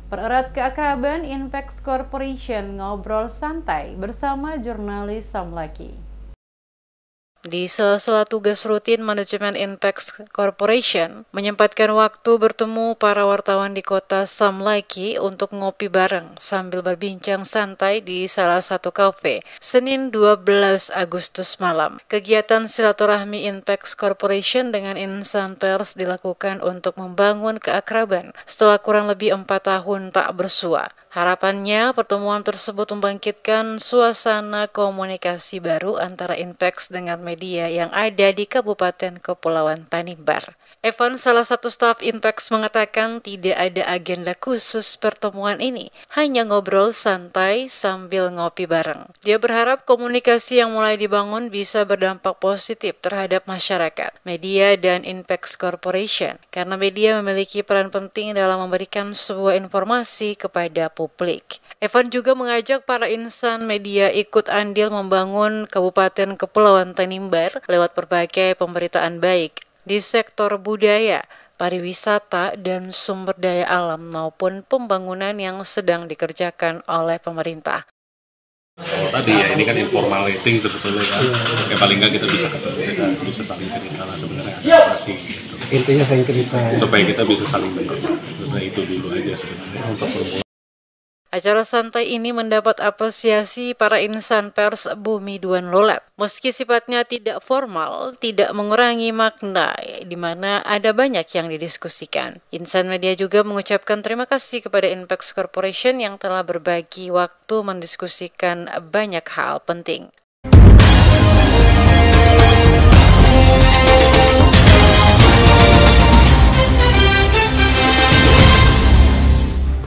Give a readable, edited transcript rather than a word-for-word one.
Pererat keakraban Inpex Corporation ngobrol santai bersama jurnalis Samlaki. Di sela-sela tugas rutin manajemen Inpex Corporation, menyempatkan waktu bertemu para wartawan di kota Samlaki untuk ngopi bareng sambil berbincang santai di salah satu kafe, Senin 12 Agustus malam. Kegiatan silaturahmi Inpex Corporation dengan insan pers dilakukan untuk membangun keakraban setelah kurang lebih 4 tahun tak bersua. Harapannya, pertemuan tersebut membangkitkan suasana komunikasi baru antara Inpex dengan media yang ada di Kabupaten Kepulauan Tanimbar. Evan, salah satu staf Inpex, mengatakan tidak ada agenda khusus pertemuan ini, hanya ngobrol santai sambil ngopi bareng. Dia berharap komunikasi yang mulai dibangun bisa berdampak positif terhadap masyarakat, media, dan Inpex Corporation, karena media memiliki peran penting dalam memberikan sebuah informasi kepada publik. Evan juga mengajak para insan media ikut andil membangun Kabupaten Kepulauan Tanimbar lewat berbagai pemberitaan baik di sektor budaya, pariwisata, dan sumber daya alam maupun pembangunan yang sedang dikerjakan oleh pemerintah. Kalau tadi ya ini kan informal meeting sebetulnya kan, ya paling nggak kita bisa ketemu, kita bisa saling cerita lah sebenarnya apa sih gitu. Intinya saling cerita Supaya kita bisa saling mengerti. Nah itu dulu aja sebenarnya untuk memulai. Acara santai ini mendapat apresiasi para insan pers Bumi Duan Lolat. Meski sifatnya tidak formal, tidak mengurangi makna, di mana ada banyak yang didiskusikan. Insan media juga mengucapkan terima kasih kepada Inpex Corporation yang telah berbagi waktu mendiskusikan banyak hal penting.